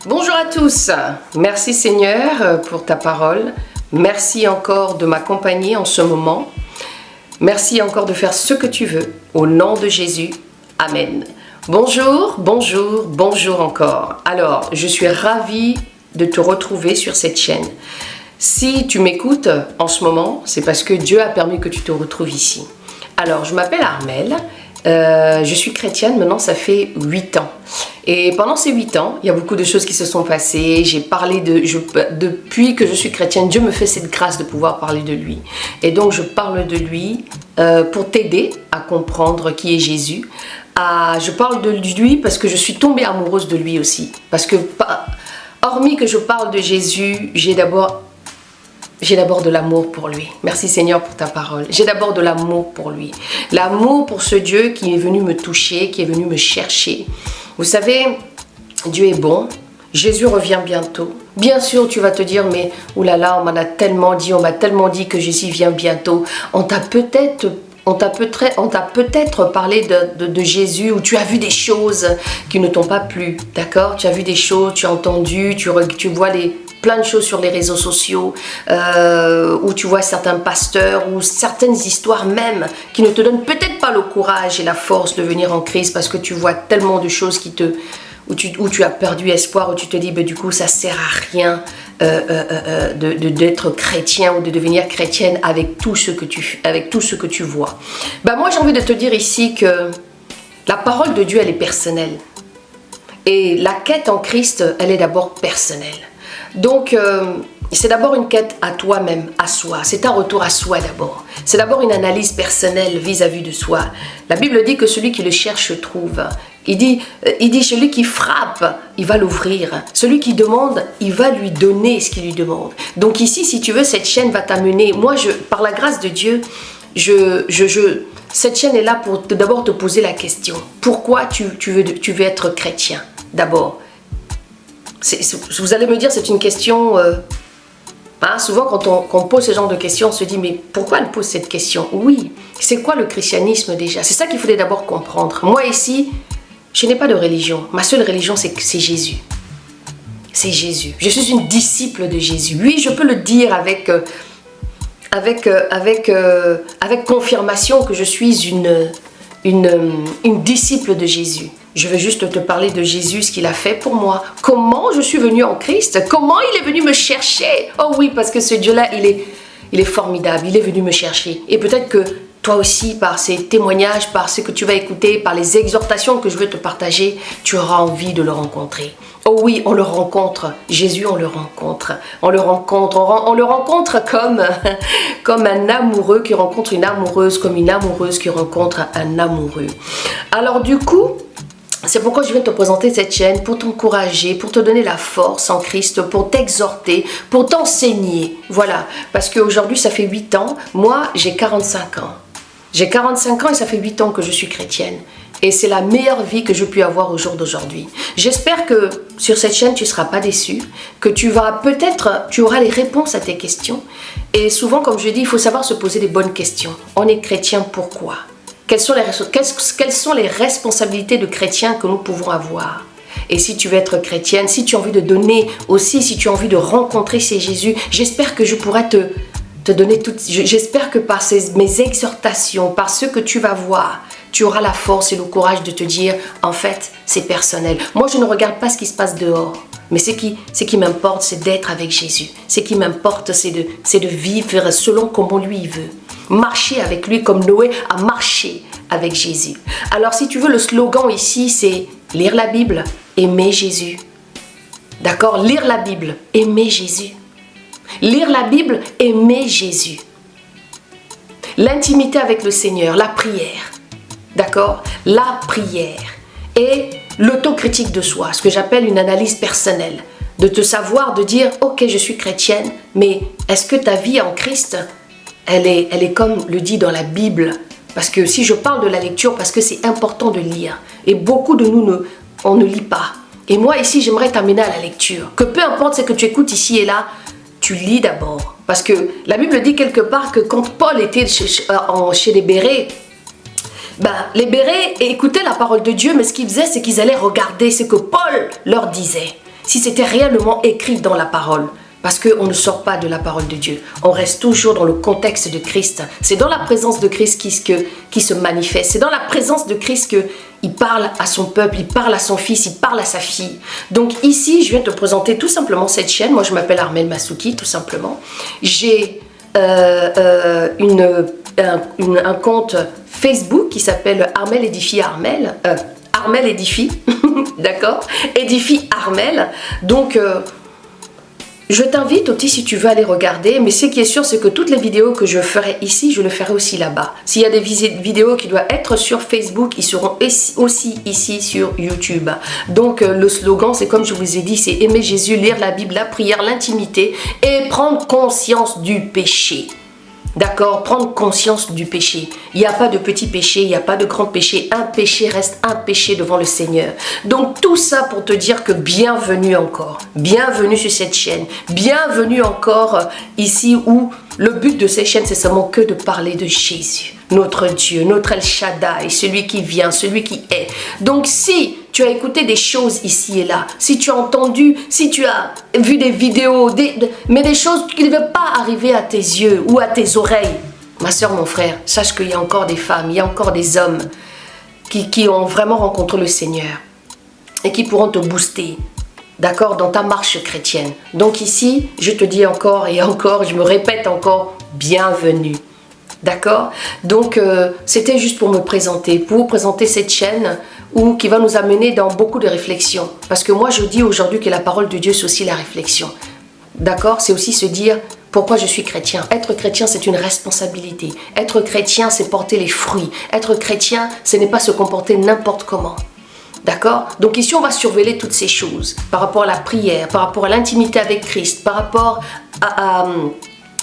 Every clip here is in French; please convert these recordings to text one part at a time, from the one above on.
Bonjour à tous, merci Seigneur pour ta parole, merci encore de m'accompagner en ce moment, merci encore de faire ce que tu veux, au nom de Jésus, Amen. Bonjour, bonjour, bonjour encore. Alors, je suis ravie de te retrouver sur cette chaîne. Si tu m'écoutes en ce moment, c'est parce que Dieu a permis que tu te retrouves ici. Alors, je m'appelle Armelle. Je suis chrétienne, maintenant ça fait 8 ans. Et pendant ces 8 ans, il y a beaucoup de choses qui se sont passées. J'ai parlé depuis que je suis chrétienne, Dieu me fait cette grâce de pouvoir parler de lui. Et donc je parle de lui pour t'aider à comprendre qui est Jésus. Je parle de lui parce que je suis tombée amoureuse de lui aussi. Parce que, hormis que je parle de Jésus, j'ai d'abord de l'amour pour lui. Merci Seigneur pour ta parole. J'ai d'abord de l'amour pour lui. L'amour pour ce Dieu qui est venu me toucher, qui est venu me chercher. Vous savez, Dieu est bon. Jésus revient bientôt. Bien sûr, tu vas te dire, mais oulala, on m'a tellement dit que Jésus vient bientôt. On t'a peut-être parlé de Jésus où tu as vu des choses qui ne t'ont pas plu. D'accord? Tu as vu des choses, tu as entendu, tu vois plein de choses sur les réseaux sociaux, où tu vois certains pasteurs ou certaines histoires même qui ne te donnent peut-être pas le courage et la force de venir en Christ parce que tu vois tellement de choses où tu as perdu espoir, où tu te dis du coup ça sert à rien d'être chrétien ou de devenir chrétienne avec tout ce que tu vois. Moi j'ai envie de te dire ici que la parole de Dieu elle est personnelle et la quête en Christ elle est d'abord personnelle. Donc, c'est d'abord une quête à toi-même, à soi. C'est un retour à soi d'abord. C'est d'abord une analyse personnelle vis-à-vis de soi. La Bible dit que celui qui le cherche trouve. Il dit celui qui frappe, il va l'ouvrir. Celui qui demande, il va lui donner ce qu'il lui demande. Donc ici, si tu veux, cette chaîne va t'amener. Moi, par la grâce de Dieu, cette chaîne est là pour d'abord te poser la question. Pourquoi tu veux être chrétien d'abord? Vous allez me dire, c'est une question... souvent, quand on pose ce genre de questions, on se dit, mais pourquoi elle pose cette question? Oui, c'est quoi le christianisme déjà? C'est ça qu'il faudrait d'abord comprendre. Moi ici, je n'ai pas de religion. Ma seule religion, c'est Jésus. C'est Jésus. Je suis une disciple de Jésus. Oui, je peux le dire avec confirmation que je suis une disciple de Jésus. Je veux juste te parler de Jésus, ce qu'il a fait pour moi. Comment je suis venue en Christ? Comment il est venu me chercher? Oh oui, parce que ce Dieu-là, il est formidable. Il est venu me chercher. Et peut-être que toi aussi, par ces témoignages, par ce que tu vas écouter, par les exhortations que je veux te partager, tu auras envie de le rencontrer. Oh oui, on le rencontre. Jésus, on le rencontre. On le rencontre comme un amoureux qui rencontre une amoureuse, comme une amoureuse qui rencontre un amoureux. Alors du coup, c'est pourquoi je viens te présenter cette chaîne, pour t'encourager, pour te donner la force en Christ, pour t'exhorter, pour t'enseigner. Voilà, parce qu'aujourd'hui, ça fait 8 ans. Moi, j'ai 45 ans. J'ai 45 ans et ça fait 8 ans que je suis chrétienne. Et c'est la meilleure vie que je puis avoir au jour d'aujourd'hui. J'espère que sur cette chaîne, tu ne seras pas déçu, que tu auras les réponses à tes questions. Et souvent, comme je dis, il faut savoir se poser des bonnes questions. On est chrétien, pourquoi ? Quelles sont les responsabilités de chrétiens que nous pouvons avoir? Et si tu veux être chrétienne, si tu as envie de donner aussi, si tu as envie de rencontrer ces Jésus, j'espère que je pourrai te donner j'espère que par mes exhortations, par ce que tu vas voir, tu auras la force et le courage de te dire, en fait, c'est personnel. Moi, je ne regarde pas ce qui se passe dehors. Mais ce qui m'importe, c'est d'être avec Jésus. Ce qui m'importe, c'est de vivre selon comment lui il veut. Marcher avec lui comme Noé a marché avec Jésus. Alors si tu veux, le slogan ici, c'est lire la Bible, aimer Jésus. D'accord? Lire la Bible, aimer Jésus. Lire la Bible, aimer Jésus. L'intimité avec le Seigneur, la prière. D'accord? La prière. Et l'autocritique de soi, ce que j'appelle une analyse personnelle. De te savoir, de dire, ok, je suis chrétienne, mais est-ce que ta vie en Christ, elle est comme le dit dans la Bible? Parce que si je parle de la lecture, parce que c'est important de lire. Et beaucoup de nous, on ne lit pas. Et moi ici, j'aimerais t'amener à la lecture. Que peu importe ce que tu écoutes ici et là, tu lis d'abord. Parce que la Bible dit quelque part que quand Paul était chez les Bérets, les bérets écoutaient la parole de Dieu, mais ce qu'ils faisaient, c'est qu'ils allaient regarder ce que Paul leur disait. Si c'était réellement écrit dans la parole. Parce qu'on ne sort pas de la parole de Dieu. On reste toujours dans le contexte de Christ. C'est dans la présence de Christ qui se manifeste. C'est dans la présence de Christ qu'il parle à son peuple, il parle à son fils, il parle à sa fille. Donc ici, je viens te présenter tout simplement cette chaîne. Moi, je m'appelle Armelle Massouki, tout simplement. J'ai un compte Facebook qui s'appelle Armelle Édifie Armelle. Armelle Édifie, d'accord? Édifie Armelle. Donc... je t'invite aussi si tu veux aller regarder, mais ce qui est sûr, c'est que toutes les vidéos que je ferai ici, je le ferai aussi là-bas. S'il y a des vidéos qui doivent être sur Facebook, ils seront aussi ici sur YouTube. Donc le slogan, c'est comme je vous ai dit, c'est aimer Jésus, lire la Bible, la prière, l'intimité et prendre conscience du péché. D'accord, prendre conscience du péché. Il n'y a pas de petit péché, il n'y a pas de grand péché. Un péché reste un péché devant le Seigneur. Donc tout ça pour te dire que bienvenue encore. Bienvenue sur cette chaîne. Bienvenue encore ici où le but de cette chaîne, c'est seulement que de parler de Jésus. Notre Dieu, notre El Shaddai, celui qui vient, celui qui est. Donc si tu as écouté des choses ici et là, si tu as entendu, si tu as vu des vidéos, mais des choses qui ne devaient pas arriver à tes yeux ou à tes oreilles, ma soeur, mon frère, sache qu'il y a encore des femmes, il y a encore des hommes qui ont vraiment rencontré le Seigneur et qui pourront te booster, d'accord, dans ta marche chrétienne. Donc ici, je te dis encore et encore, je me répète encore, bienvenue. D'accord? Donc, c'était juste pour me présenter, pour vous présenter cette chaîne qui va nous amener dans beaucoup de réflexions. Parce que moi, je dis aujourd'hui que la parole de Dieu, c'est aussi la réflexion. D'accord? C'est aussi se dire pourquoi je suis chrétien. Être chrétien, c'est une responsabilité. Être chrétien, c'est porter les fruits. Être chrétien, ce n'est pas se comporter n'importe comment. D'accord? Donc ici, on va surveiller toutes ces choses par rapport à la prière, par rapport à l'intimité avec Christ, par rapport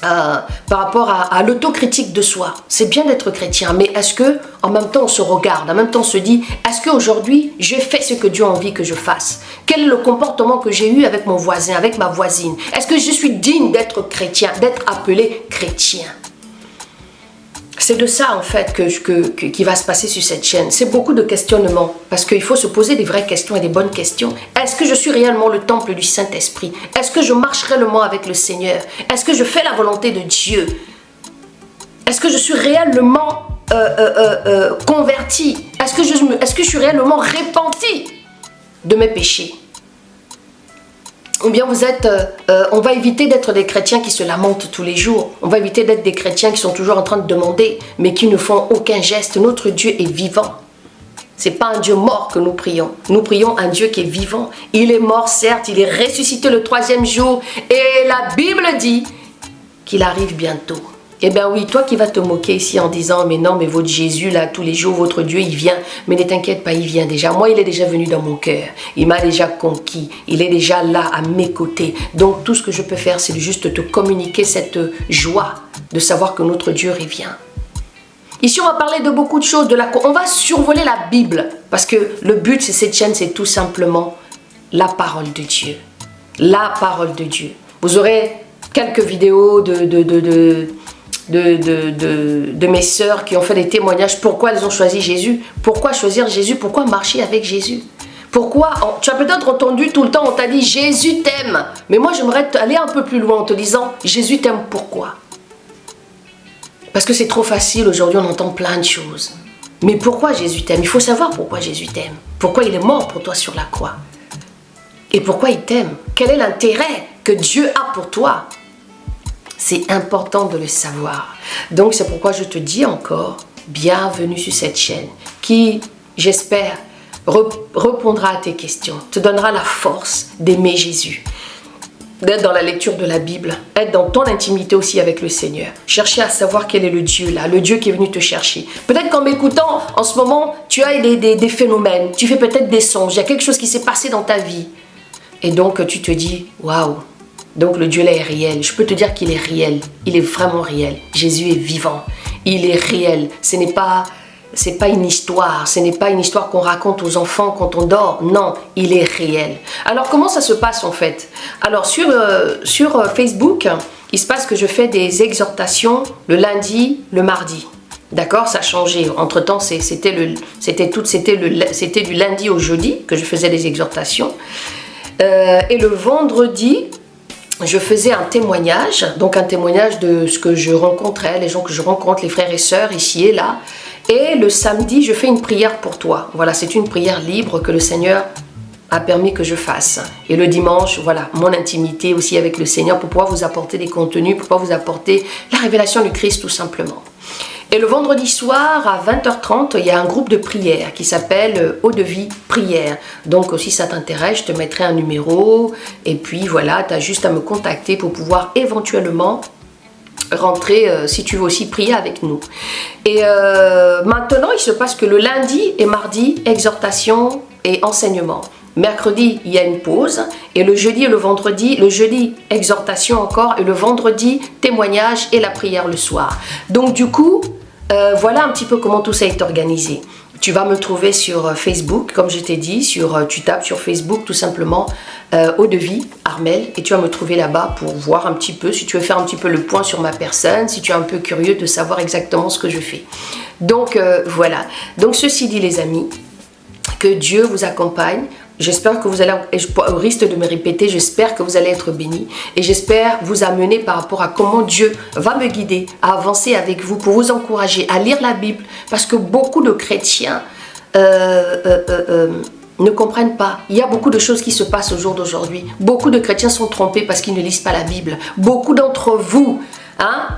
à l'autocritique de soi. C'est bien d'être chrétien, mais est-ce que en même temps on se regarde, en même temps on se dit, est-ce qu'aujourd'hui je fais ce que Dieu a envie que je fasse? Quel est le comportement que j'ai eu avec mon voisin, avec ma voisine? Est-ce que je suis digne d'être chrétien, d'être appelé chrétien? C'est de ça en fait qui va se passer sur cette chaîne. C'est beaucoup de questionnements parce qu'il faut se poser des vraies questions et des bonnes questions. Est-ce que je suis réellement le temple du Saint-Esprit? Est-ce que je marche réellement avec le Seigneur? Est-ce que je fais la volonté de Dieu? Est-ce que je suis réellement converti? Est-ce que je suis réellement repenti de mes péchés? Ou bien on va éviter d'être des chrétiens qui se lamentent tous les jours. On va éviter d'être des chrétiens qui sont toujours en train de demander, mais qui ne font aucun geste. Notre Dieu est vivant. Ce n'est pas un Dieu mort que nous prions. Nous prions un Dieu qui est vivant. Il est mort, certes, il est ressuscité le 3e jour. Et la Bible dit qu'il arrive bientôt. Eh bien oui, toi qui vas te moquer ici en disant, mais non, mais votre Jésus, là, tous les jours, votre Dieu, il vient. Mais ne t'inquiète pas, il vient déjà. Moi, il est déjà venu dans mon cœur. Il m'a déjà conquis. Il est déjà là, à mes côtés. Donc, tout ce que je peux faire, c'est juste te communiquer cette joie de savoir que notre Dieu revient. Ici, on va parler de beaucoup de choses. On va survoler la Bible. Parce que le but de cette chaîne, c'est tout simplement la parole de Dieu. La parole de Dieu. Vous aurez quelques vidéos de mes sœurs qui ont fait des témoignages. Pourquoi elles ont choisi Jésus? Pourquoi choisir Jésus? Pourquoi marcher avec Jésus? Pourquoi? Tu as peut-être entendu tout le temps, on t'a dit Jésus t'aime. Mais moi, j'aimerais aller un peu plus loin en te disant Jésus t'aime pourquoi? Parce que c'est trop facile, aujourd'hui on entend plein de choses. Mais pourquoi Jésus t'aime? Il faut savoir pourquoi Jésus t'aime. Pourquoi il est mort pour toi sur la croix? Et pourquoi il t'aime? Quel est l'intérêt que Dieu a pour toi? C'est important de le savoir. Donc c'est pourquoi je te dis encore, bienvenue sur cette chaîne qui, j'espère, répondra à tes questions, te donnera la force d'aimer Jésus, d'être dans la lecture de la Bible, être dans ton intimité aussi avec le Seigneur. Chercher à savoir quel est le Dieu là, le Dieu qui est venu te chercher. Peut-être qu'en m'écoutant, en ce moment, tu as des phénomènes, tu fais peut-être des songes, il y a quelque chose qui s'est passé dans ta vie. Et donc tu te dis, waouh! Donc le Dieu là est réel. Je peux te dire qu'il est réel. Il est vraiment réel. Jésus est vivant. Il est réel. C'est pas une histoire. Ce n'est pas une histoire qu'on raconte aux enfants quand on dort. Non, il est réel. Alors comment ça se passe en fait? Alors sur Facebook, il se passe que je fais des exhortations le lundi, le mardi. D'accord, ça a changé. Entre-temps, c'était du lundi au jeudi que je faisais des exhortations. Et le vendredi, je faisais un témoignage, donc un témoignage de ce que je rencontrais, les gens que je rencontre, les frères et sœurs ici et là. Et le samedi, je fais une prière pour toi. Voilà, c'est une prière libre que le Seigneur a permis que je fasse. Et le dimanche, voilà, mon intimité aussi avec le Seigneur pour pouvoir vous apporter des contenus, pour pouvoir vous apporter la révélation du Christ tout simplement. Et le vendredi soir à 20h30, il y a un groupe de prière qui s'appelle Eau de Vie Prière. Donc si ça t'intéresse, je te mettrai un numéro et puis voilà, tu as juste à me contacter pour pouvoir éventuellement rentrer si tu veux aussi prier avec nous. Et maintenant, il se passe que le lundi et mardi, exhortation et enseignement. Mercredi, il y a une pause et le jeudi et le jeudi, exhortation encore et le vendredi, témoignage et la prière le soir. Donc du coup, voilà un petit peu comment tout ça est organisé. Tu vas me trouver sur Facebook, comme je t'ai dit, tu tapes sur Facebook tout simplement Eau de Vie, Armelle, et tu vas me trouver là-bas pour voir un petit peu, si tu veux faire un petit peu le point sur ma personne, si tu es un peu curieux de savoir exactement ce que je fais. Donc voilà, donc ceci dit les amis, que Dieu vous accompagne. J'espère que vous allez, au risque de me répéter, j'espère que vous allez être bénis et j'espère vous amener par rapport à comment Dieu va me guider à avancer avec vous pour vous encourager à lire la Bible parce que beaucoup de chrétiens ne comprennent pas. Il y a beaucoup de choses qui se passent au jour d'aujourd'hui. Beaucoup de chrétiens sont trompés parce qu'ils ne lisent pas la Bible. Beaucoup d'entre vous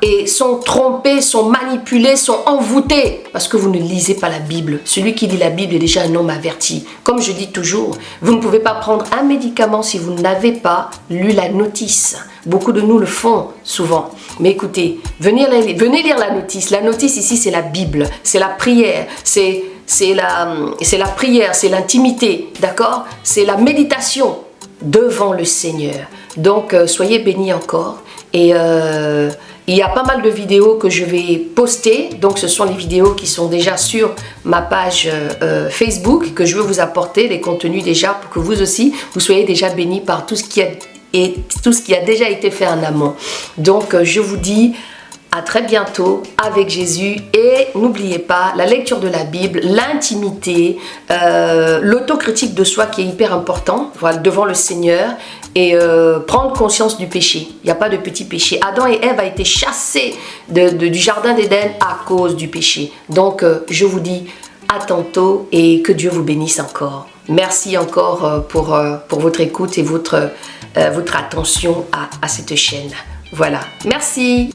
et sont trompés, sont manipulés, sont envoûtés parce que vous ne lisez pas la Bible. Celui qui lit la Bible est déjà un homme averti. Comme je dis toujours, vous ne pouvez pas prendre un médicament si vous n'avez pas lu la notice. Beaucoup de nous le font souvent. Mais écoutez, venez lire la notice. La notice ici, c'est la Bible, c'est la prière, c'est la prière, c'est l'intimité, d'accord? C'est la méditation devant le Seigneur. Donc, soyez bénis encore. Et il y a pas mal de vidéos que je vais poster. Donc, ce sont les vidéos qui sont déjà sur ma page Facebook que je veux vous apporter, les contenus déjà pour que vous aussi, vous soyez déjà bénis par tout ce qui a déjà été fait en amont. Donc, je vous dis à très bientôt avec Jésus et n'oubliez pas la lecture de la Bible, l'intimité, l'autocritique de soi qui est hyper important, voilà, devant le Seigneur et prendre conscience du péché. Il n'y a pas de petit péché. Adam et Ève a été chassés du jardin d'Éden à cause du péché. Donc je vous dis à tantôt et que Dieu vous bénisse encore. Merci encore pour votre écoute et votre attention à cette chaîne. Voilà, merci.